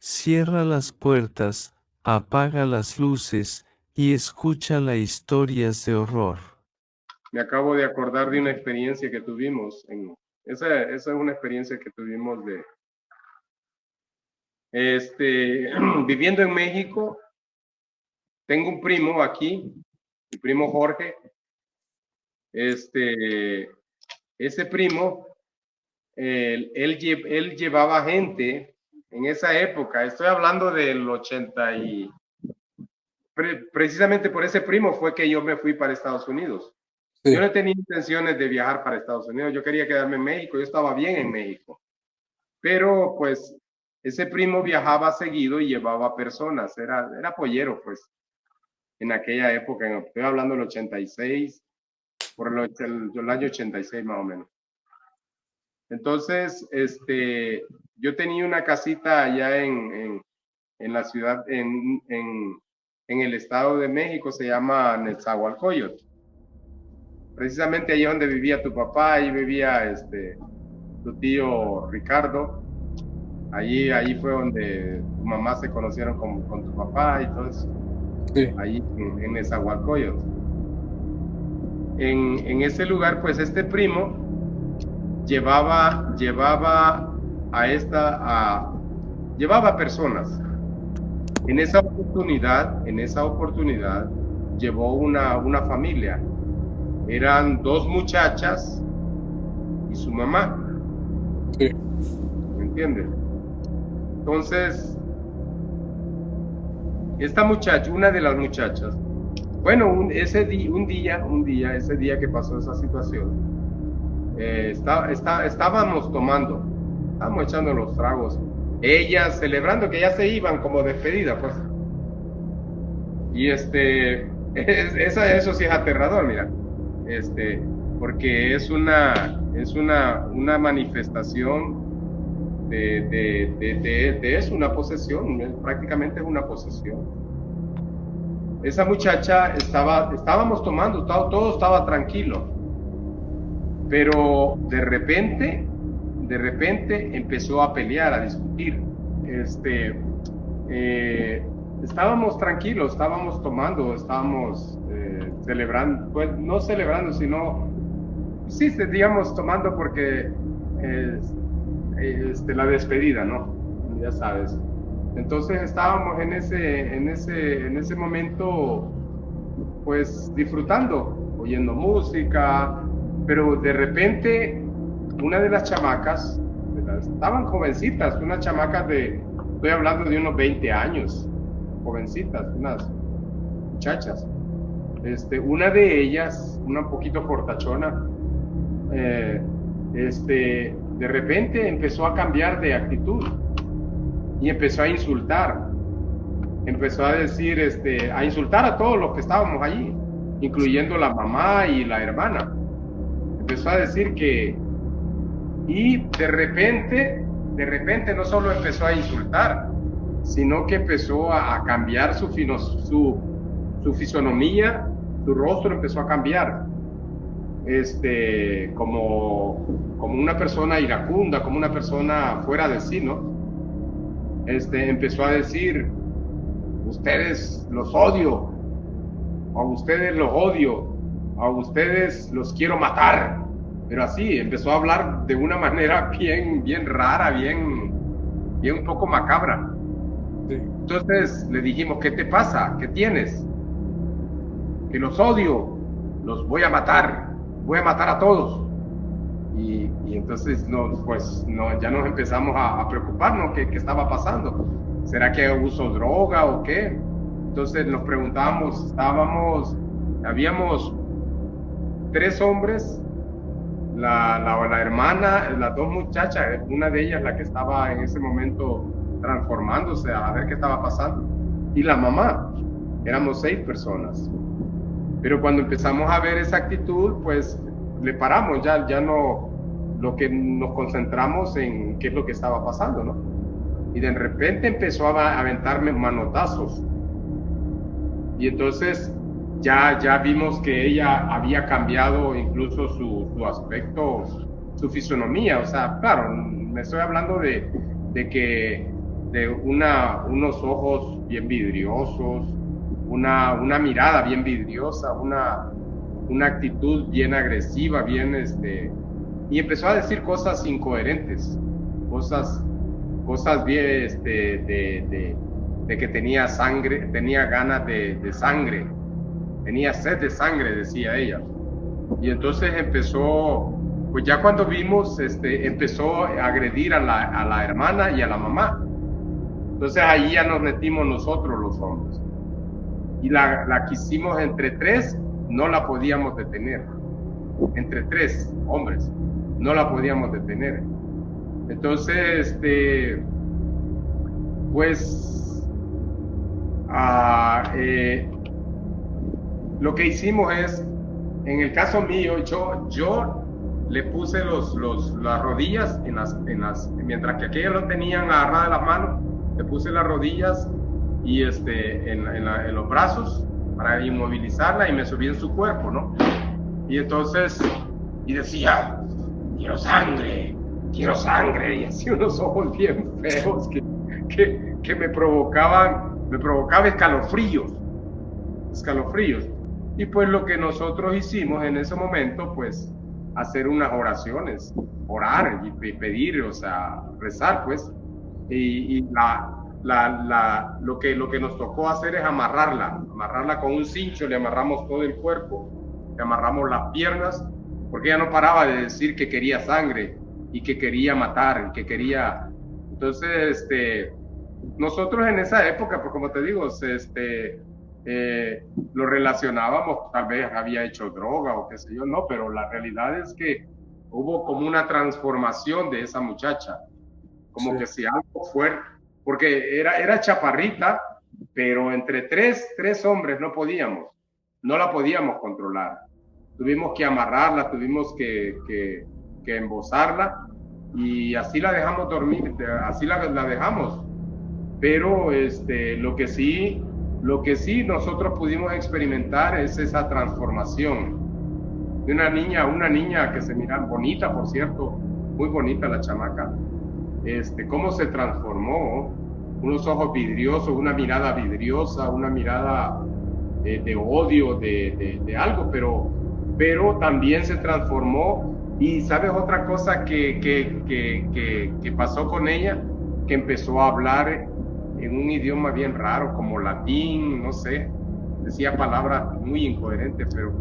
Cierra las puertas, apaga las luces y escucha las historias de horror. Me acabo de acordar de una experiencia que tuvimos. Esa es una experiencia que tuvimos viviendo en México. Tengo un primo aquí, mi primo Jorge. Ese primo, él llevaba gente en esa época. Estoy hablando del 80 y precisamente por ese primo fue que yo me fui para Estados Unidos. Sí. Yo no tenía intenciones de viajar para Estados Unidos, yo quería quedarme en México, yo estaba bien en México. Pero pues ese primo viajaba seguido y llevaba personas, era pollero pues, en aquella época, estoy hablando del 86, por el año 86 más o menos. Entonces, yo tenía una casita allá en la ciudad, en el estado de México, se llama Nezahualcóyotl. Precisamente ahí donde vivía tu papá, ahí vivía tu tío Ricardo. Allí fue donde tu mamá se conocieron con tu papá y todo eso. Sí. Ahí en Nezahualcóyotl. En ese lugar, pues este primo llevaba personas. En esa oportunidad llevó una familia. Eran 2 muchachas y su mamá. Sí. ¿Me entiendes? Entonces, una de las muchachas, bueno, ese día que pasó esa situación, estábamos echando los tragos, ellas celebrando que ya se iban como despedida, pues. Y eso sí es aterrador, mira, porque es una manifestación es una posesión, prácticamente es una posesión. Esa muchacha estábamos tomando, todo estaba tranquilo, pero de repente empezó a pelear, a discutir. Estábamos tranquilos, estábamos tomando, estábamos celebrando, pues no celebrando, sino, sí, digamos, tomando porque la despedida, ¿no? Ya sabes. Entonces estábamos en ese momento, pues disfrutando, oyendo música, pero de repente una de las chamacas, estaban jovencitas, unas chamacas estoy hablando de unos 20 años, jovencitas, unas muchachas. Una de ellas, una un poquito fortachona, de repente empezó a cambiar de actitud y empezó a insultar. Empezó a decir, a insultar a todos los que estábamos allí, incluyendo la mamá y la hermana. Empezó a decir y de repente no solo empezó a insultar, sino que empezó a cambiar su fisonomía, su rostro empezó a cambiar. Como una persona iracunda, como una persona fuera de sí, ¿no? Empezó a decir, ustedes los odio, a ustedes los odio, a ustedes los quiero matar, pero así, empezó a hablar de una manera bien rara, bien un poco macabra. Sí. Entonces le dijimos, ¿qué te pasa? ¿Qué tienes? Que los odio, los voy a matar a todos. Y entonces ya nos empezamos a preocuparnos, ¿qué estaba pasando? ¿Será que uso droga o qué? Entonces nos preguntábamos, habíamos 3 hombres, la hermana, las 2 muchachas, una de ellas la que estaba en ese momento transformándose a ver qué estaba pasando, y la mamá, éramos 6 personas. Pero cuando empezamos a ver esa actitud, pues le paramos, ya no, lo que nos concentramos en qué es lo que estaba pasando, ¿no? Y de repente empezó a aventarme manotazos. Y entonces ya vimos que ella había cambiado incluso su aspecto, su fisonomía. O sea, claro, me estoy hablando de que de unos ojos bien vidriosos, una mirada bien vidriosa, una actitud bien agresiva, bien y empezó a decir cosas incoherentes, cosas bien de que tenía sangre, tenía ganas de sangre, tenía sed de sangre, decía ella. Y entonces empezó, pues ya cuando vimos, empezó a agredir a la hermana y a la mamá. Entonces ahí ya nos metimos nosotros los hombres. Y la quisimos entre tres, no la podíamos detener. Entre tres hombres, no la podíamos detener. Entonces, pues, lo que hicimos es, en el caso mío, yo le puse las rodillas mientras que aquellos lo tenían agarrada de las manos, le puse las rodillas y en los brazos para inmovilizarla y me subí en su cuerpo, ¿no? Y entonces, y decía, quiero sangre, y así unos ojos bien feos que me provocaban escalofríos. Y pues lo que nosotros hicimos en ese momento, pues, hacer unas oraciones, orar y pedir, o sea, rezar, pues, y lo que nos tocó hacer es amarrarla con un cincho, le amarramos todo el cuerpo, le amarramos las piernas, porque ella no paraba de decir que quería sangre y que quería matar, y que quería. Entonces, nosotros en esa época, pues como te digo, lo relacionábamos, tal vez había hecho droga o qué sé yo, no, pero la realidad es que hubo como una transformación de esa muchacha, como que si algo fuerte, porque era chaparrita, pero entre tres hombres no la podíamos controlar. Tuvimos que amarrarla, tuvimos que embosarla y así la dejamos dormir, así la dejamos. Pero lo que sí nosotros pudimos experimentar es esa transformación de una niña que se mira bonita, por cierto, muy bonita la chamaca, cómo se transformó, unos ojos vidriosos, una mirada vidriosa, una mirada de odio, de algo, pero también se transformó. Y sabes otra cosa que pasó con ella, que empezó a hablar en un idioma bien raro, como latín, no sé, decía palabras muy incoherentes, pero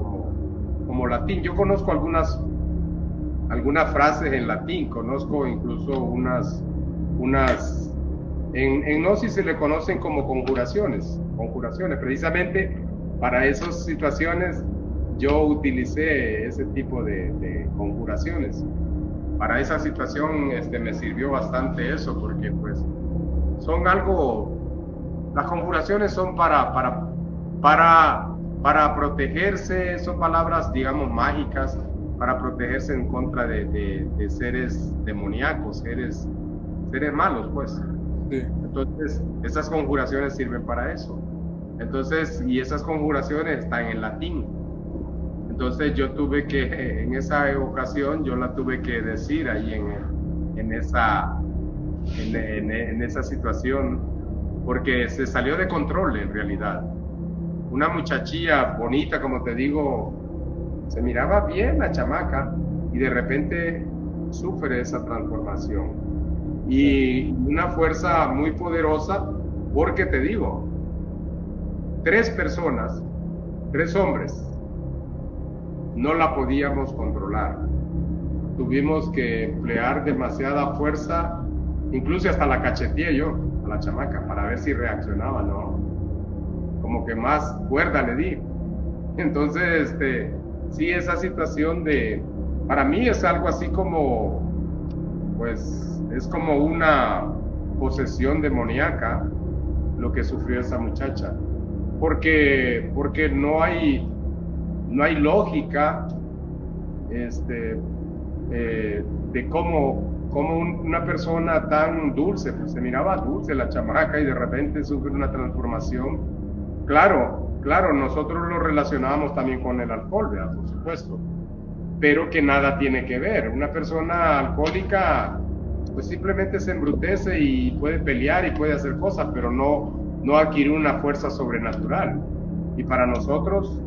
como latín. Yo conozco algunas frases en latín, conozco incluso unas en Gnosis se le conocen como conjuraciones, precisamente para esas situaciones yo utilicé ese tipo de conjuraciones. Para esa situación me sirvió bastante eso, porque pues son las conjuraciones son para protegerse, son palabras, digamos, mágicas, para protegerse en contra de seres demoníacos, seres malos, pues. Sí. Entonces, esas conjuraciones sirven para eso. Entonces, y esas conjuraciones están en latín. Entonces, yo tuve que, en esa ocasión, yo la tuve que decir ahí en esa situación, porque se salió de control en realidad. Una muchachilla bonita, como te digo, se miraba bien la chamaca y de repente sufre esa transformación. Y una fuerza muy poderosa, porque te digo, 3 hombres, no la podíamos controlar. Tuvimos que emplear demasiada fuerza, incluso hasta la cacheteé yo a la chamaca para ver si reaccionaba, ¿no? Como que más cuerda le di. Entonces, sí, esa situación para mí es algo así como, pues, es como una posesión demoníaca lo que sufrió esa muchacha, porque no hay lógica de cómo una persona tan dulce, pues se miraba dulce la chamaca y de repente sufre una transformación. Claro, nosotros lo relacionábamos también con el alcohol, ¿verdad? Por supuesto, pero que nada tiene que ver. Una persona alcohólica pues simplemente se embrutece y puede pelear y puede hacer cosas, pero no adquirió una fuerza sobrenatural. Y para nosotros,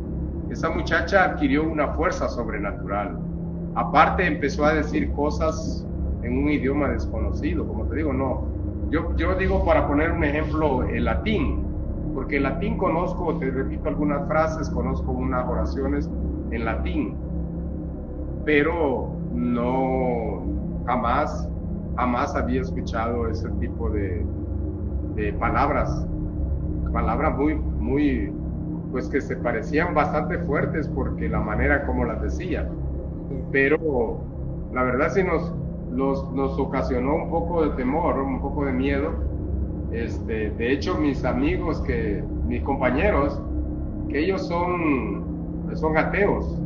esa muchacha adquirió una fuerza sobrenatural. Aparte empezó a decir cosas en un idioma desconocido, como te digo, no. Yo digo, para poner un ejemplo, el latín, porque el latín conozco, te repito algunas frases, conozco unas oraciones en latín, pero no, jamás había escuchado ese tipo de palabras muy, pues que se parecían bastante fuertes porque la manera como las decía, pero la verdad sí nos ocasionó un poco de temor, un poco de miedo. De hecho, mis amigos, mis compañeros, que ellos son ateos,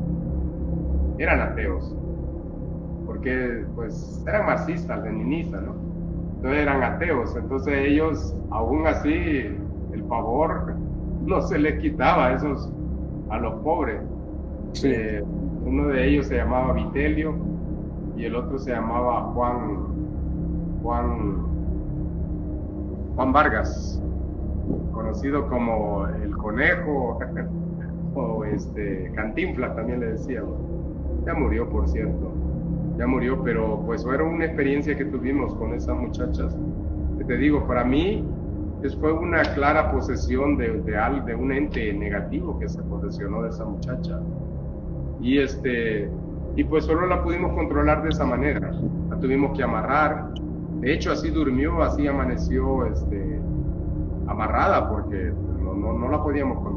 eran ateos, porque pues eran marxistas, leninistas, ¿no? Entonces eran ateos, entonces ellos, aún así, el pavor no se les quitaba a los pobres. Sí. Uno de ellos se llamaba Vitelio y el otro se llamaba Juan Vargas, conocido como el Conejo o Cantinflas también le decíamos. Ya murió, por cierto, ya murió, pero pues era una experiencia que tuvimos con esas muchachas. Que te digo, para mí fue una clara posesión de un ente negativo que se posesionó de esa muchacha. Y pues solo la pudimos controlar de esa manera. La tuvimos que amarrar. De hecho, así durmió, así amaneció amarrada, porque no la podíamos controlar.